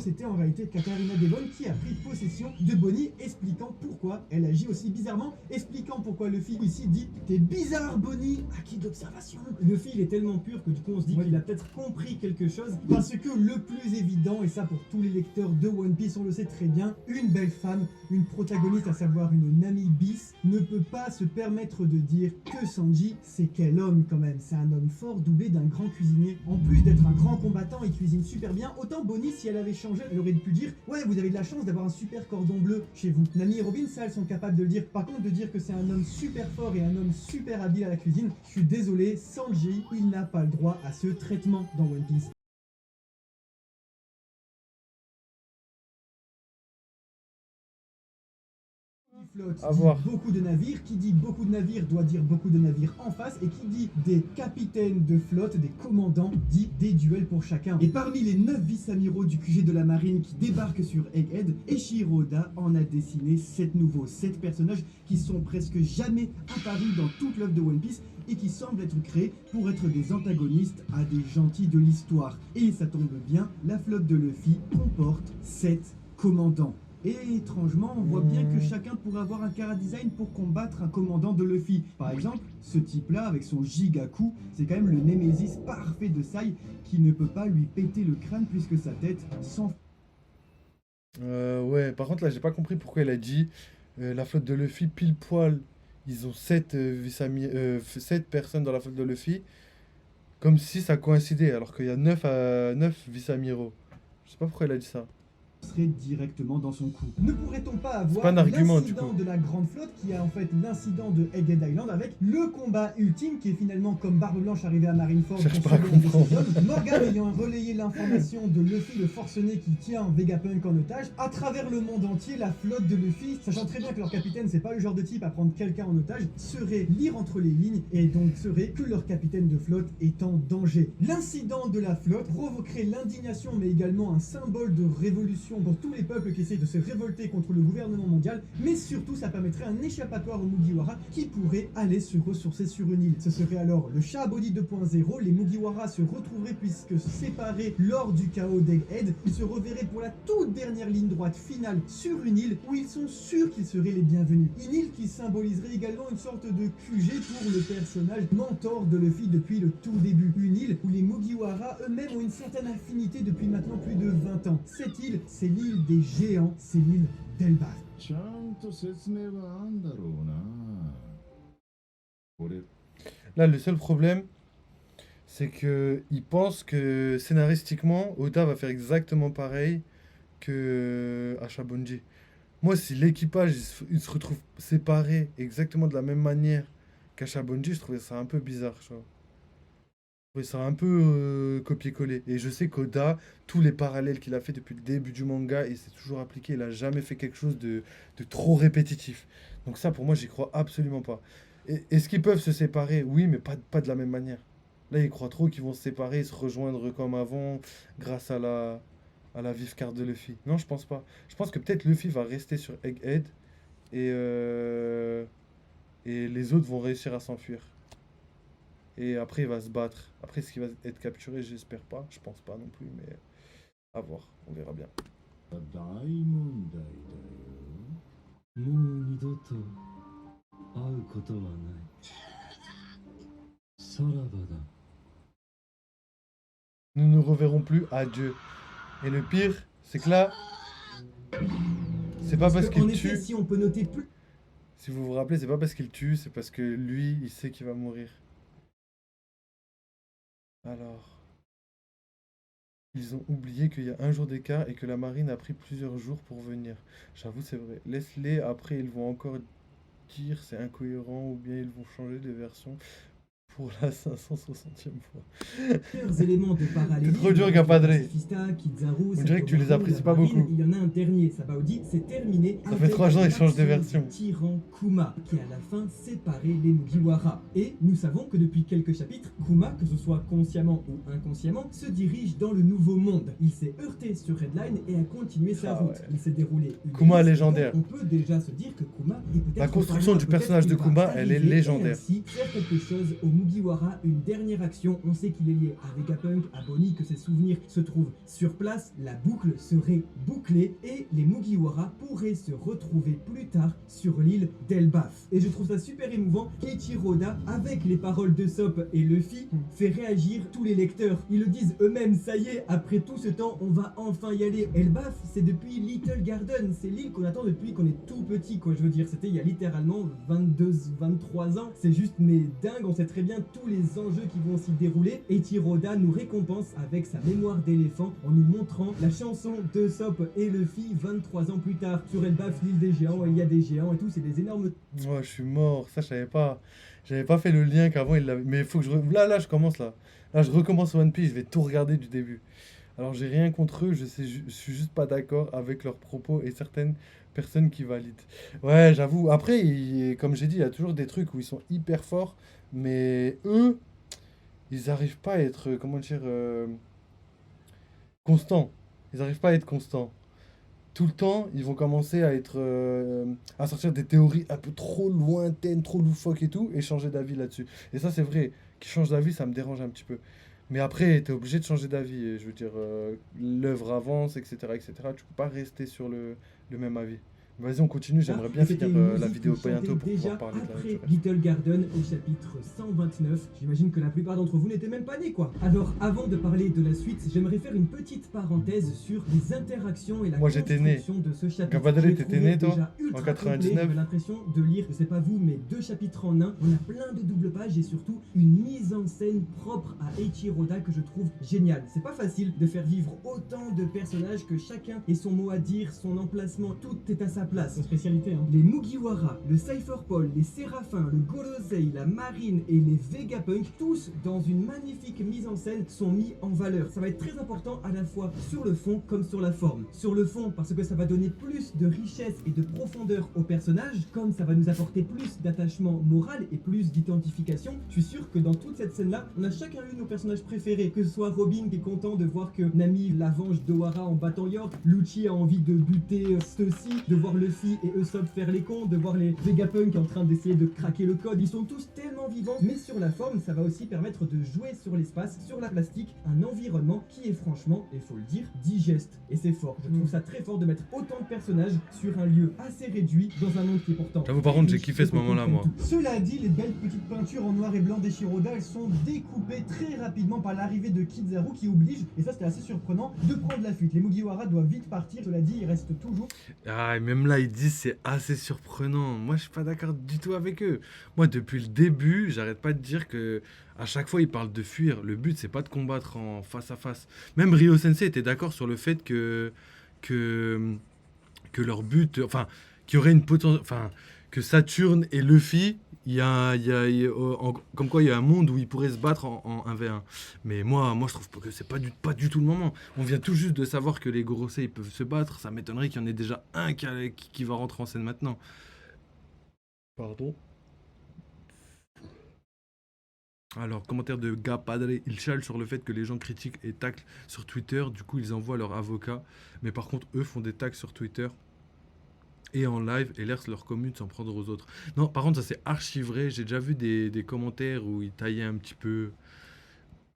C'était en réalité Katarina Devon qui a pris possession de Bonnie, expliquant pourquoi elle agit aussi bizarrement, expliquant pourquoi Luffy ici dit « T'es bizarre Bonnie !» Acquis d'observation. Luffy il est tellement pur que du coup on se dit qu'il a peut-être compris quelque chose, parce que le plus évident, et ça pour tous les lecteurs de One Piece on le sait très bien, une belle femme, une protagoniste à savoir une Nami bis, ne peut pas se permettre de dire que Sanji c'est quel homme quand même, c'est un homme fort doublé d'un grand cuisinier. En plus d'être un grand combattant, il cuisine super bien, autant Bonnie si elle avait changé, elle aurait pu dire ouais vous avez de la chance d'avoir un super cordon bleu chez vous. Nami et Robin ça elles sont capables de le dire, par contre de dire que c'est un homme super fort et un homme super habile à la cuisine, je suis désolé, Sanji il n'a pas le droit à ce traitement dans One Piece. Flotte dit beaucoup de navires, qui dit beaucoup de navires doit dire beaucoup de navires en face, et qui dit des capitaines de flotte, des commandants, dit des duels pour chacun. Et parmi les 9 vice-amiraux du QG de la marine qui débarquent sur Egghead, Eiichiro Oda en a dessiné 7 nouveaux, 7 personnages qui sont presque jamais apparus dans toute l'œuvre de One Piece et qui semblent être créés pour être des antagonistes à des gentils de l'histoire. Et ça tombe bien, la flotte de Luffy comporte 7 commandants. Et étrangement, on voit bien que chacun pourrait avoir un chara-design pour combattre un commandant de Luffy. Par exemple, ce type-là, avec son giga-coup, c'est quand même le némésis parfait de Sai, qui ne peut pas lui péter le crâne puisque sa tête s'en... Ouais, par contre là j'ai pas compris pourquoi elle a dit la flotte de Luffy pile poil. Ils ont 7 personnes dans la flotte de Luffy, comme si ça coïncidait, alors qu'il y a 9 vice-amiraux. Je sais pas pourquoi elle a dit ça. Serait directement dans son cou. Ne pourrait-on pas avoir pas un argument, du l'incident coup. de la Grande Flotte qui a en fait l'incident de Egghead Island avec le combat ultime qui est finalement comme Barbe Blanche arrivé à Marineford Cherche pas à comprendre. Morgan ayant relayé l'information de Luffy le forcené qui tient Vegapunk en otage à travers le monde entier. La flotte de Luffy, sachant très bien que leur capitaine c'est pas le genre de type à prendre quelqu'un en otage, serait lire entre les lignes et donc serait que leur capitaine de flotte est en danger. L'incident de la flotte provoquerait l'indignation mais également un symbole de révolution pour tous les peuples qui essayent de se révolter contre le gouvernement mondial, mais surtout ça permettrait un échappatoire aux Mugiwara qui pourraient aller se ressourcer sur une île. Ce serait alors le Shaabodi 2.0, les Mugiwara se retrouveraient puisque séparés lors du chaos d'Egghead, ils se reverraient pour la toute dernière ligne droite finale sur une île où ils sont sûrs qu'ils seraient les bienvenus. Une île qui symboliserait également une sorte de QG pour le personnage mentor de Luffy depuis le tout début. Une île où les Mugiwara eux-mêmes ont une certaine affinité depuis maintenant plus de 20 ans. Cette île, c'est l'île des géants, c'est l'île d'Elbaf. Là le seul problème c'est que il pense que scénaristiquement Oda va faire exactement pareil que Asha Bunji. Moi si l'équipage il se retrouve séparé exactement de la même manière qu'Asha Bunji, je trouvais ça un peu bizarre, tu vois. Oui, c'est un peu copier-coller. Et je sais qu'Oda, tous les parallèles qu'il a fait depuis le début du manga, il s'est toujours appliqué. Il a jamais fait quelque chose de trop répétitif. Donc ça, pour moi, j'y crois absolument pas. Est-ce qu'ils peuvent se séparer? Oui, mais pas de la même manière. Là, il croit trop qu'ils vont se séparer, se rejoindre comme avant, grâce à la vive carte de Luffy. Non, je pense pas. Je pense que peut-être Luffy va rester sur Egghead et les autres vont réussir à s'enfuir. Et après, il va se battre. Après, est-ce qu'il va être capturé? J'espère pas. Je pense pas non plus, mais à voir. On verra bien. もう二度と会うことはない。さらばだ。 Nous ne nous reverrons plus. Adieu. Et le pire, c'est que là, c'est pas parce qu'il tue. Si on peut noter plus... Si vous vous rappelez, c'est pas parce qu'il tue, c'est parce que lui, il sait qu'il va mourir. Alors, ils ont oublié qu'il y a un jour d'écart et que la marine a pris plusieurs jours pour venir. J'avoue, c'est vrai. Laisse-les, après ils vont encore dire c'est incohérent ou bien ils vont changer de version pour la 560e fois. Plusieurs éléments de parallélisme. T'es trop dur, Gapadre. Kizaru, On dirait que tu les apprécies pas beaucoup. Il y en a un dernier, Sabaody, c'est terminé. Ça fait 3 ans, ils changent de version. Tyran Kuma, qui à la fin séparait les Mugiwara. Et nous savons que depuis quelques chapitres, Kuma, que ce soit consciemment ou inconsciemment, se dirige dans le nouveau monde. Il s'est heurté sur Redline et a continué sa route. Ouais. Il s'est déroulé une Kuma liste, légendaire. On peut déjà se dire que Kuma est peut-être... La construction du personnage de Kuma, elle est légendaire. Faire quelque chose aux Mugiwara. Mugiwara une dernière action. On sait qu'il est lié à Vegapunk, à Bonnie, que ses souvenirs se trouvent sur place. La boucle serait bouclée et les Mugiwara pourraient se retrouver plus tard sur l'île d'Elbaf. Et je trouve ça super émouvant qu'Eiichiro Oda, avec les paroles de Sop et Luffy, fait réagir tous les lecteurs. Ils le disent eux-mêmes, ça y est, après tout ce temps, on va enfin y aller. Elbaf, c'est depuis Little Garden, c'est l'île qu'on attend depuis qu'on est tout petit, quoi. Je veux dire, c'était il y a littéralement 23 ans. C'est juste, mais dingue, on sait très bien tous les enjeux qui vont s'y dérouler. Eiichiro Oda nous récompense avec sa mémoire d'éléphant en nous montrant la chanson de Sop et Luffy 23 ans plus tard. Sur Elbaf, l'île des géants, il y a des géants et tout, c'est des énormes... Ouais, je suis mort, ça je savais pas. J'avais pas fait le lien qu'avant il l'avait. Mais il faut que je. Là, je commence là. Là, je recommence One Piece, je vais tout regarder du début. Alors, j'ai rien contre eux, je suis juste pas d'accord avec leurs propos et certaines personnes qui valident. Ouais, j'avoue. Après, comme j'ai dit, il y a toujours des trucs où ils sont hyper forts, mais eux, ils arrivent pas à être, comment dire, constants. Ils arrivent pas à être constants. Tout le temps, ils vont commencer à être à sortir des théories un peu trop lointaines, trop loufoques et tout, et changer d'avis là-dessus. Et ça, c'est vrai, qu'ils changent d'avis, ça me dérange un petit peu. Mais après, t'es obligé de changer d'avis. Et je veux dire, l'œuvre avance, etc., etc. Tu peux pas rester sur le même avis. Vas-y, on continue. J'aimerais bien C'était finir une la musique vidéo qui chantait bientôt pour déjà pouvoir parler de la après reste. Little Garden au chapitre 129. J'imagine que la plupart d'entre vous n'étaient même pas nés, quoi. Alors, avant de parler de la suite, j'aimerais faire une petite parenthèse sur les interactions et la Moi, j'étais né. construction de ce chapitre. Gabadale, Je l'ai t'étais trouvé né, toi déjà ultra En complet. 99? J'avais l'impression de lire, je sais pas vous, mais 2 chapitres en un. On a plein de doubles pages et surtout une mise en scène propre à Eiichiro Oda que je trouve géniale. C'est pas facile de faire vivre autant de personnages que chacun ait son mot à dire, son emplacement, tout est à sa place. Sa spécialité, hein. Les Mugiwara, le Cypher Paul, les Séraphins, le Gorosei, la Marine et les Vegapunk, tous dans une magnifique mise en scène, sont mis en valeur. Ça va être très important à la fois sur le fond comme sur la forme. Sur le fond parce que ça va donner plus de richesse et de profondeur aux personnages, comme ça va nous apporter plus d'attachement moral et plus d'identification. Je suis sûr que dans toute cette scène-là, on a chacun eu nos personnages préférés, que ce soit Robin qui est content de voir que Nami la venge d'Ohara en battant York, Lucci a envie de buter Stussy, de voir Luffy et Usopp faire les cons, de voir les Vegapunk en train d'essayer de craquer le code. Ils sont tous tellement vivants, mais sur la forme, ça va aussi permettre de jouer sur l'espace, sur la plastique, un environnement qui est franchement, il faut le dire, digeste. Et c'est fort. Je trouve ça très fort de mettre autant de personnages sur un lieu assez réduit dans un monde qui est pourtant... J'avoue, par contre, j'ai kiffé ce moment-là, moi. Cela dit, les belles petites peintures en noir et blanc d'Eiichiro Oda, elles sont découpées très rapidement par l'arrivée de Kizaru qui oblige, et ça c'était assez surprenant, de prendre la fuite. Les Mugiwara doivent vite partir, cela dit, il reste toujours... Ah, et même là, ils disent c'est assez surprenant. Moi, je suis pas d'accord du tout avec eux. Moi, depuis le début, j'arrête pas de dire que à chaque fois, ils parlent de fuir. Le but, c'est pas de combattre en face à face. Même Ryo Sensei était d'accord sur le fait que leur but, enfin, qu'il y aurait une potentielle, enfin, que Saturne et Luffy, comme quoi il y a un monde où ils pourraient se battre en 1v1. Mais moi, je trouve que c'est pas du tout le moment. On vient tout juste de savoir que les Gorosei ils peuvent se battre. Ça m'étonnerait qu'il y en ait déjà un qui va rentrer en scène maintenant. Pardon. Alors, commentaire de Gapadre, il chale sur le fait que les gens critiquent et taclent sur Twitter. Du coup, ils envoient leur avocat. Mais par contre, eux font des tags sur Twitter et en live et laissent leur commune s'en prendre aux autres. Non, par contre, ça c'est archi vrai. J'ai déjà vu des commentaires où ils taillaient un petit peu.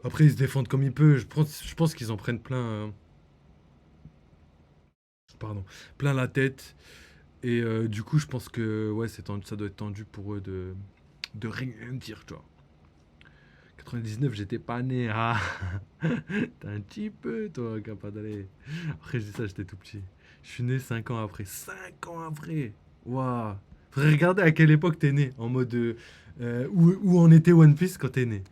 Après, ils se défendent comme ils peuvent. Je pense qu'ils en prennent plein. Plein la tête. Et du coup, je pense que ouais, ça doit être tendu pour eux de rien dire, tu vois. 99, j'étais pas né. Ah, t'es un petit peu, toi, Capadale. Après, je dis ça, j'étais tout petit. Je suis né 5 ans après. 5 ans après. Waouh. Faudrait regarder à quelle époque t'es né. En mode où en était One Piece quand t'es né.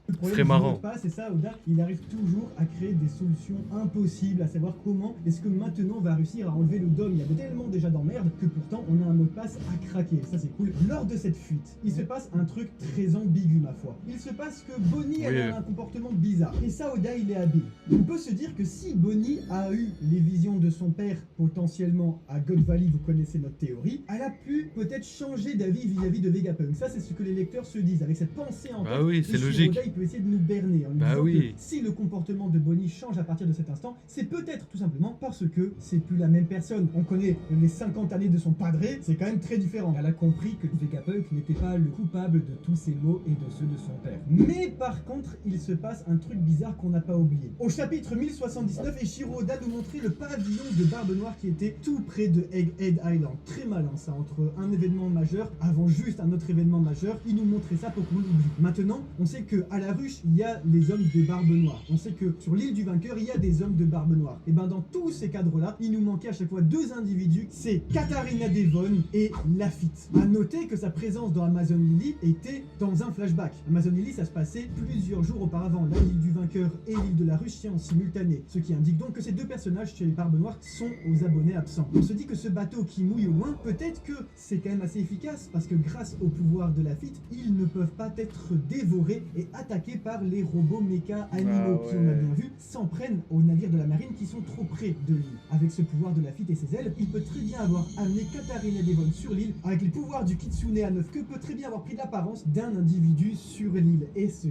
Le Ce problème serait marrant. c'est ça, Oda, il arrive toujours à créer des solutions impossibles, à savoir comment est-ce que maintenant on va réussir à enlever le dôme. Il y a tellement déjà d'emmerdes que pourtant on a un mot de passe à craquer. Ça c'est cool. Lors de cette fuite, il se passe un truc très ambigu ma foi. Il se passe que Bonnie elle a un comportement bizarre. Et ça Oda il est habile. On peut se dire que si Bonnie a eu les visions de son père potentiellement à God Valley, vous connaissez notre théorie, elle a pu peut-être changer d'avis vis-à-vis de Vegapunk. Ça, c'est ce que les lecteurs se disent, avec cette pensée en tête. Bah oui, c'est logique. Shiroda, il peut essayer de nous berner en nous Bah disant oui. que si le comportement de Bonnie change à partir de cet instant, c'est peut-être tout simplement parce que c'est plus la même personne. On connaît les 50 années de son padré, c'est quand même très différent. Elle a compris que Vegapunk n'était pas le coupable de tous ses maux et de ceux de son père. Mais par contre, il se passe un truc bizarre qu'on n'a pas oublié. Au chapitre 1079, Eiichiro Oda nous montrait le pavillon de Barbe Noire qui était tout près de Egghead Island. Très malin ça, entre un événement majeur, avant juste un autre événement majeur, il nous montrait ça pour qu'on l'oublie. Maintenant, on sait que à la ruche, il y a les hommes de Barbe Noire. On sait que sur l'île du vainqueur, il y a des hommes de Barbe Noire. Et ben dans tous ces cadres-là, il nous manquait à chaque fois deux individus, c'est Katarina Devon et Lafitte. À noter que sa présence dans Amazon Lily était dans un flashback. Amazon Lily, ça se passait plusieurs jours auparavant. Là, l'île du vainqueur et l'île de la ruche sont en simultané. Ce qui indique donc que ces deux personnages chez les Barbes Noires sont aux abonnés absents. On se dit que ce bateau qui mouille au loin, peut-être que c'est quand même assez efficace parce que grâce au pouvoir de Lafitte, ils ne peuvent pas être dévorés et attaqués par les robots méca animaux qui, on a bien vu, s'en prennent aux navires de la marine qui sont trop près de l'île. Avec ce pouvoir de Lafitte et ses ailes, il peut très bien avoir amené Katarina Devon sur l'île avec les pouvoirs du Kitsune à 9 queues, peut très bien avoir pris l'apparence d'un individu sur l'île. Et ce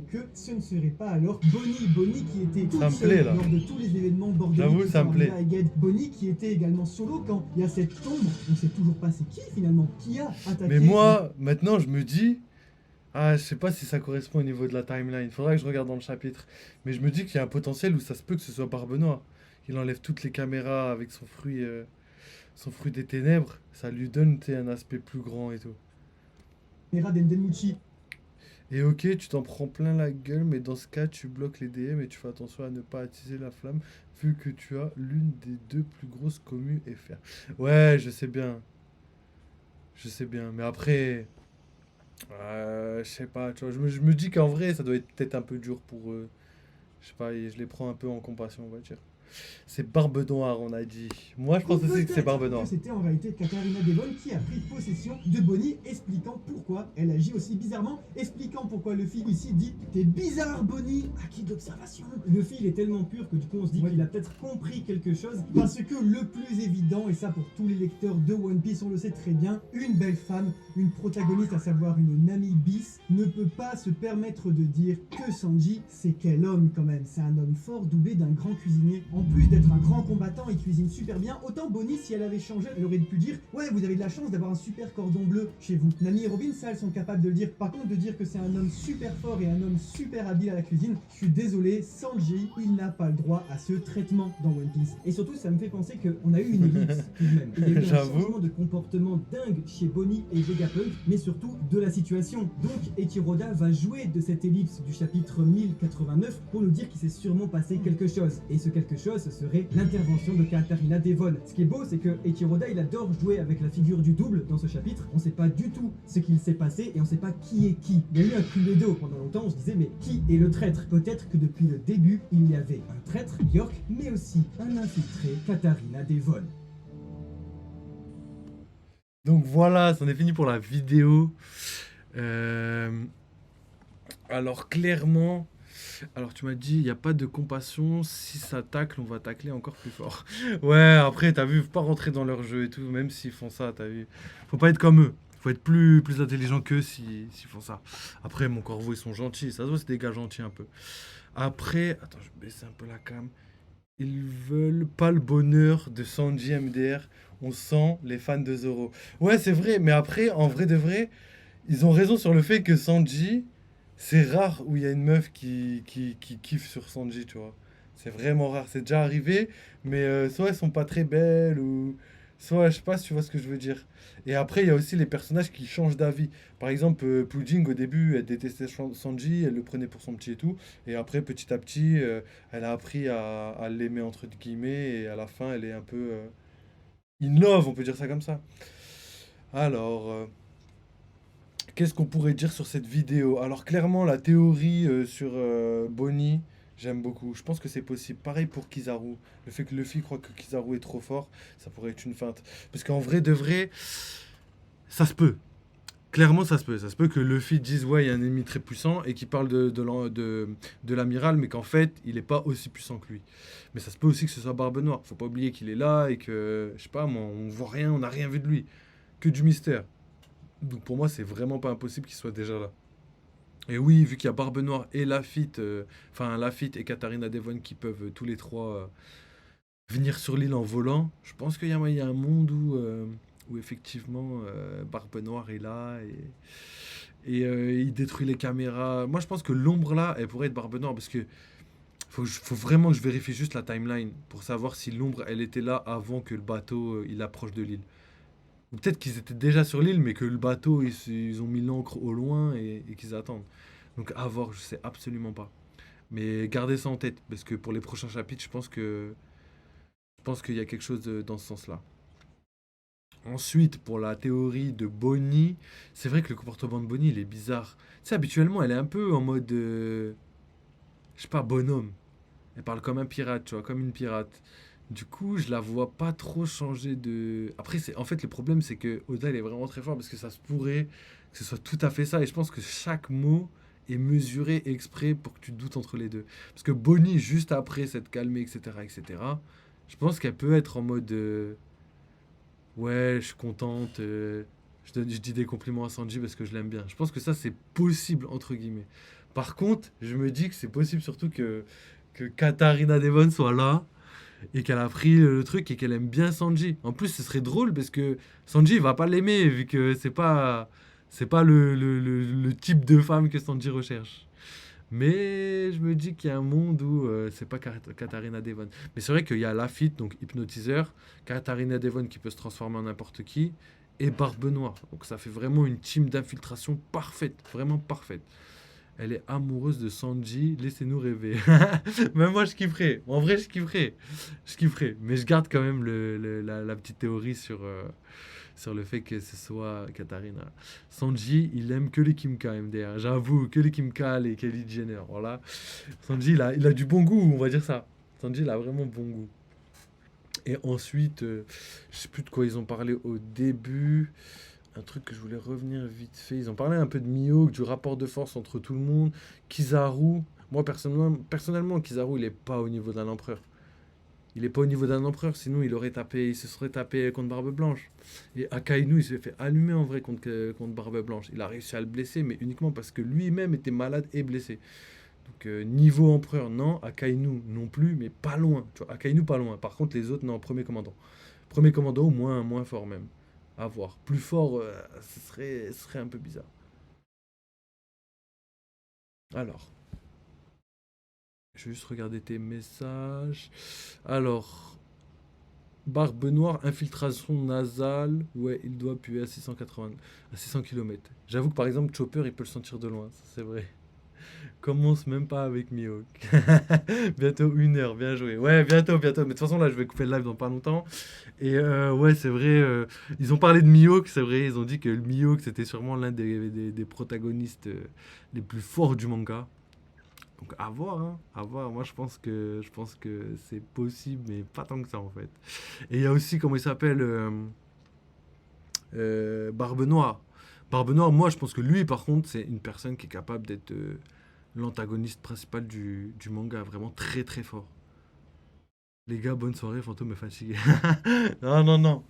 ne serait pas alors Bonnie qui était toute seule lors de tous les événements bordéliques ça me plaît. Bonnie qui était également solo quand il y a cette ombre, on sait toujours pas c'est qui finalement, qui a attaqué. Mais moi, maintenant, je me dis... Ah, je sais pas si ça correspond au niveau de la timeline. Faudra que je regarde dans le chapitre. Mais je me dis qu'il y a un potentiel où ça se peut que ce soit Barbe Noire. Il enlève toutes les caméras avec son fruit des ténèbres. Ça lui donne un aspect plus grand et tout. Dendemuchi. Et ok, tu t'en prends plein la gueule, mais dans ce cas, tu bloques les DM et tu fais attention à ne pas attiser la flamme, vu que tu as l'une des deux plus grosses communes FR. Ouais, je sais bien. Je sais bien, mais après... je sais pas, tu vois, je me dis qu'en vrai, ça doit être peut-être un peu dur pour eux. Je sais pas, et je les prends un peu en compassion, on va dire. C'est Barbe Noire, on a dit. Moi, je pense aussi que c'est Barbe Noire. C'était en réalité Katarina Devon qui a pris possession de Bonnie, expliquant pourquoi elle agit aussi bizarrement, expliquant pourquoi Luffy ici dit « T'es bizarre, Bonnie, acquis d'observation ». Luffy, il est tellement pur que du coup, on se dit qu'il a peut-être compris quelque chose. Parce que le plus évident, et ça pour tous les lecteurs de One Piece, on le sait très bien, une belle femme, une protagoniste, à savoir une Nami bis, ne peut pas se permettre de dire que Sanji, c'est quel homme quand même. C'est un homme fort doublé d'un grand cuisinier. En plus d'être un grand combattant, il cuisine super bien. Autant Bonnie, si elle avait changé, elle aurait pu dire « Ouais, vous avez de la chance d'avoir un super cordon bleu chez vous ». Nami et Robin, ça, elles sont capables de le dire. Par contre, de dire que c'est un homme super fort et un homme super habile à la cuisine, je suis désolé, Sanji, il n'a pas le droit à ce traitement dans One Piece. Et surtout, ça me fait penser qu'on a eu une ellipse tout de même. Il y a eu un changement de comportement dingue chez Bonnie et Vegapunk, mais surtout de la situation. Donc, Eiichiro Oda va jouer de cette ellipse du chapitre 1089 pour nous dire qu'il s'est sûrement passé quelque chose. Et ce quelque chose, ce serait l'intervention de Katarina Devon. Ce qui est beau, c'est que Eiichiro Oda, il adore jouer avec la figure du double dans ce chapitre. On sait pas du tout ce qu'il s'est passé et on sait pas qui est qui. Il y a eu un cluedo pendant longtemps, on se disait mais qui est le traître? Peut-être que depuis le début, il y avait un traître, York, mais aussi un infiltré, Katarina Devon. Donc voilà, c'en est fini pour la vidéo. Alors clairement, alors tu m'as dit, il n'y a pas de compassion, si ça tacle, on va tacler encore plus fort. Ouais, après, t'as vu, faut pas rentrer dans leur jeu et tout, même s'ils font ça, t'as vu. Faut pas être comme eux, faut être plus intelligent qu'eux s'ils font ça. Après, mon corbeau, ils sont gentils, ça se voit, c'est des gars gentils un peu. Après, attends, je vais baisser un peu la cam. Ils veulent pas le bonheur de Sanji MDR. On sent les fans de Zoro. Ouais, c'est vrai, mais après, en vrai de vrai, ils ont raison sur le fait que Sanji, c'est rare où il y a une meuf qui kiffe sur Sanji, tu vois. C'est vraiment rare. C'est déjà arrivé, mais soit elles sont pas très belles, ou soit, je sais pas si tu vois ce que je veux dire. Et après, il y a aussi les personnages qui changent d'avis. Par exemple, Pujing, au début, elle détestait Sanji, elle le prenait pour son petit et tout. Et après, petit à petit, elle a appris à l'aimer, entre guillemets, et à la fin, elle est un peu in love, on peut dire ça comme ça. Alors, qu'est-ce qu'on pourrait dire sur cette vidéo? Alors, clairement, la théorie sur Bonnie, j'aime beaucoup. Je pense que c'est possible. Pareil pour Kizaru. Le fait que Luffy croit que Kizaru est trop fort, ça pourrait être une feinte. Parce qu'en vrai de vrai, ça se peut. Clairement, ça se peut. Ça se peut que Luffy dise, ouais, il y a un ennemi très puissant et qu'il parle de l'amiral, mais qu'en fait, il n'est pas aussi puissant que lui. Mais ça se peut aussi que ce soit Barbe Noire. Faut pas oublier qu'il est là et que, je sais pas, moi, on voit rien, on n'a rien vu de lui. Que du mystère. Donc pour moi, c'est vraiment pas impossible qu'il soit déjà là. Et oui, vu qu'il y a Barbe Noire et Lafitte, enfin Lafitte et Katharina Devon qui peuvent tous les trois venir sur l'île en volant, je pense qu'il y a un monde où effectivement Barbe Noire est là et il détruit les caméras. Moi je pense que l'ombre là, elle pourrait être Barbe Noire parce que faut vraiment que je vérifie juste la timeline pour savoir si l'ombre elle était là avant que le bateau il approche de l'île. Ou peut-être qu'ils étaient déjà sur l'île mais que le bateau ils ont mis l'ancre au loin et qu'ils attendent. Donc à voir, je sais absolument pas. Mais gardez ça en tête parce que pour les prochains chapitres, je pense qu'il y a quelque chose dans ce sens-là. Ensuite, pour la théorie de Bonnie, c'est vrai que le comportement de Bonnie, il est bizarre. Tu sais, habituellement, elle est un peu en mode, je sais pas, bonhomme. Elle parle comme un pirate, tu vois, comme une pirate. Du coup, je la vois pas trop changer de. Après, en fait, le problème, c'est que Oda, il est vraiment très fort parce que ça se pourrait que ce soit tout à fait ça. Et je pense que chaque mot est mesuré exprès pour que tu doutes entre les deux. Parce que Bonnie, juste après s'être calmée, etc., etc., je pense qu'elle peut être en mode. Ouais, je suis contente. Je dis des compliments à Sanji parce que je l'aime bien. Je pense que ça, c'est possible, entre guillemets. Par contre, je me dis que c'est possible surtout que Katharina Devon soit là et qu'elle a pris le truc et qu'elle aime bien Sanji. En plus, ce serait drôle parce que Sanji, il va pas l'aimer vu que c'est pas le type de femme que Sanji recherche. Mais je me dis qu'il y a un monde où c'est pas Katharina Devon. Mais c'est vrai qu'il y a Lafitte, donc hypnotiseur, Katharina Devon qui peut se transformer en n'importe qui, et Barbe Noire. Donc ça fait vraiment une team d'infiltration parfaite, vraiment parfaite. Elle est amoureuse de Sanji, laissez-nous rêver. Même moi je kifferais. En vrai je kifferais. Je kifferais. Mais je garde quand même la petite théorie sur le fait que ce soit Katharina. Sanji, il aime que les Kimka MDR. J'avoue, que les Kimka, les Kelly Jenner. Voilà. Sanji, il a du bon goût, on va dire ça. Sanji, il a vraiment bon goût. Et ensuite, je sais plus de quoi ils ont parlé au début. Un truc que je voulais revenir vite fait. Ils ont parlé un peu de Mihawk, du rapport de force entre tout le monde. Kizaru. Moi, personnellement, Kizaru, il est pas au niveau d'un empereur. Il est pas au niveau d'un empereur, sinon il se serait tapé contre Barbe Blanche. Et Akainu, il s'est fait allumer en vrai contre Barbe Blanche. Il a réussi à le blesser, mais uniquement parce que lui-même était malade et blessé. Donc niveau empereur, non. Akainu non plus, mais pas loin. Tu vois, Akainu pas loin. Par contre, les autres, non. Premier commandant. Premier commandant, moins fort même. À voir. Plus fort, ce serait un peu bizarre. Alors, je vais juste regarder tes messages. Alors, Barbe Noire, infiltration nasale. Ouais, il doit puer à 600 km. J'avoue que par exemple, Chopper, il peut le sentir de loin. Ça, c'est vrai. Commence même pas avec Mihawk. Bientôt 1 heure, bien joué. Ouais, bientôt. Mais de toute façon, là, je vais couper le live dans pas longtemps. Et ouais, c'est vrai. Ils ont parlé de Mihawk, c'est vrai. Ils ont dit que le Mihawk, c'était sûrement l'un des protagonistes les plus forts du manga. Donc à voir, hein, à voir. Moi, je pense que c'est possible, mais pas tant que ça, en fait. Et il y a aussi, comment il s'appelle Barbe Noire. Barbe Noire, moi, je pense que lui, par contre, c'est une personne qui est capable d'être l'antagoniste principal du manga. Vraiment très, très fort. Les gars, bonne soirée, Fantôme est fatigué. Non, non, non.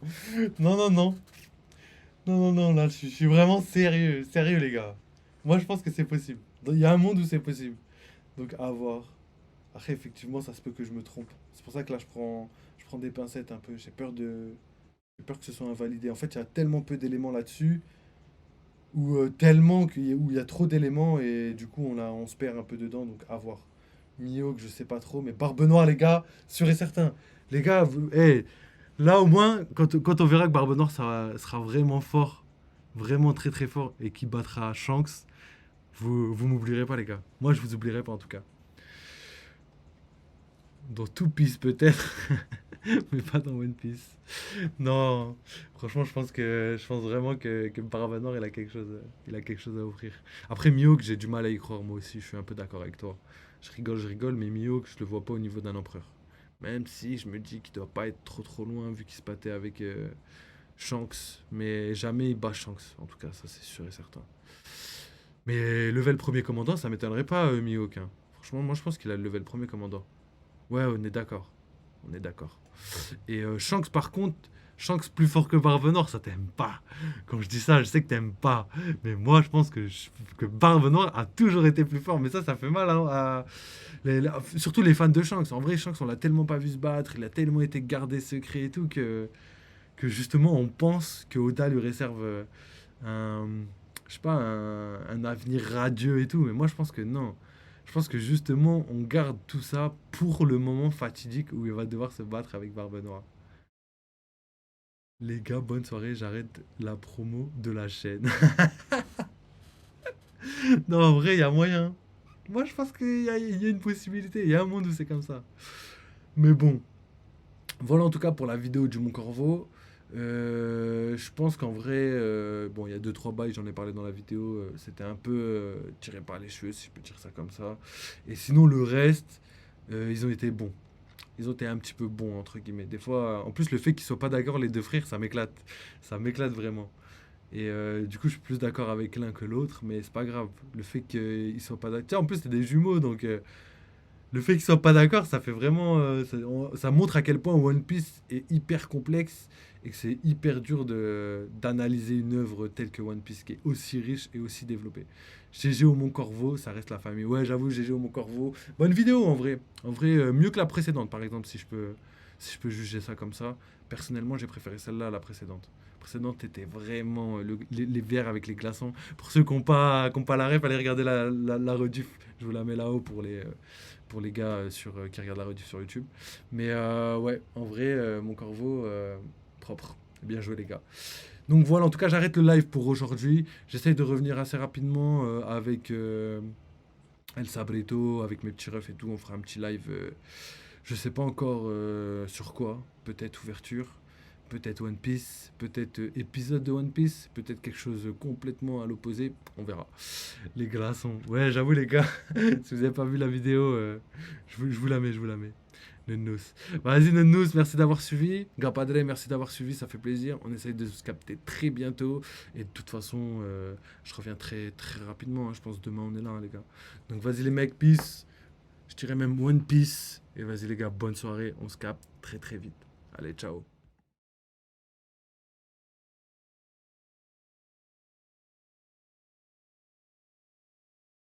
Non, non, non. Non, non, non, là, je suis vraiment sérieux. Sérieux, les gars. Moi, je pense que c'est possible. Il y a un monde où c'est possible. Donc, à voir. Après, effectivement, ça se peut que je me trompe. C'est pour ça que là, je prends des pincettes un peu. J'ai peur que ce soit invalidé. En fait, il y a tellement peu d'éléments là-dessus, ou où il y a trop d'éléments, et du coup, on se perd un peu dedans. Donc, à voir. Mihawk, je sais pas trop, mais Barbe Noire, les gars, sûr et certain. Les gars, là, au moins, quand on verra que Barbe Noire sera vraiment fort, vraiment très très fort, et qui battra Shanks, vous m'oublierez pas, les gars. Moi, je vous oublierai pas, en tout cas. Dans Two Piece peut-être, mais pas dans One Piece. Non, franchement, je pense vraiment que Paravanor, il a quelque chose à offrir. Après Mihawk, j'ai du mal à y croire moi aussi. Je suis un peu d'accord avec toi. Je rigole, mais Mihawk, je le vois pas au niveau d'un empereur. Même si je me dis qu'il doit pas être trop trop loin vu qu'il se battait Shanks, mais jamais il bat Shanks, en tout cas, ça c'est sûr et certain. Mais level premier commandant, ça m'étonnerait pas, Mihawk, hein. Franchement, moi je pense qu'il a le level premier commandant. Ouais, on est d'accord. On est d'accord. Et Shanks, par contre, Shanks plus fort que Barbe Noire, ça t'aime pas. Quand je dis ça, je sais que t'aimes pas. Mais moi, je pense que Barbe Noire a toujours été plus fort. Mais ça fait mal, hein, surtout les fans de Shanks. En vrai, Shanks, on l'a tellement pas vu se battre, il a tellement été gardé secret et tout, que justement, on pense que Oda lui réserve un, je sais pas, un avenir radieux et tout. Mais moi, je pense que non. Je pense que justement, on garde tout ça pour le moment fatidique où il va devoir se battre avec Barbe Noire. Les gars, bonne soirée, j'arrête la promo de la chaîne. Non, en vrai, il y a moyen. Moi, je pense qu'il y a une possibilité. Il y a un monde où c'est comme ça. Mais bon, voilà en tout cas pour la vidéo du Mont Corvo. Je pense qu'en vrai, bon, il y a 2-3 bails, j'en ai parlé dans la vidéo. C'était un peu tiré par les cheveux, si je peux dire ça comme ça. Et sinon, le reste, ils ont été bons. Ils ont été un petit peu bons, entre guillemets. Des fois, en plus, le fait qu'ils soient pas d'accord, les deux frères, ça m'éclate. Ça m'éclate vraiment. Et du coup, je suis plus d'accord avec l'un que l'autre, mais c'est pas grave. Le fait qu'ils soient pas d'accord. Tiens, en plus, c'est des jumeaux, donc le fait qu'ils soient pas d'accord, ça fait vraiment. Ça montre à quel point One Piece est hyper complexe et que c'est hyper dur d'analyser une œuvre telle que One Piece, qui est aussi riche et aussi développée. GG au Mont Corvo, ça reste la famille. Ouais, j'avoue, GG au Mont Corvo. Bonne vidéo en vrai. En vrai, mieux que la précédente, par exemple, si je peux juger ça comme ça. Personnellement, j'ai préféré celle-là à la précédente. La précédente était vraiment les verres avec les glaçons. Pour ceux qui n'ont pas la ref, allez regarder la rediff. Je vous la mets là-haut pour les gars qui regardent la rediff sur YouTube. Mais ouais, en vrai, Mon Corvo, propre. Bien joué, les gars. Donc voilà, en tout cas, j'arrête le live pour aujourd'hui. J'essaye de revenir assez rapidement avec El Sabrito, avec mes petits refs et tout. On fera un petit live, je sais pas encore sur quoi. Peut-être ouverture, peut-être One Piece, peut-être épisode de One Piece, peut-être quelque chose complètement à l'opposé. On verra. Les glaçons. Ouais, j'avoue, les gars, si vous n'avez pas vu la vidéo, je vous la mets. Nonnous. Vas-y, Nonnous, merci d'avoir suivi. Gapadre, merci d'avoir suivi, ça fait plaisir. On essaye de se capter très bientôt. Et de toute façon, je reviens très, très rapidement, hein. Je pense demain, on est là, hein, les gars. Donc, vas-y, les mecs, peace. Je dirais même One Piece. Et vas-y, les gars, bonne soirée. On se capte très, très vite. Allez, ciao.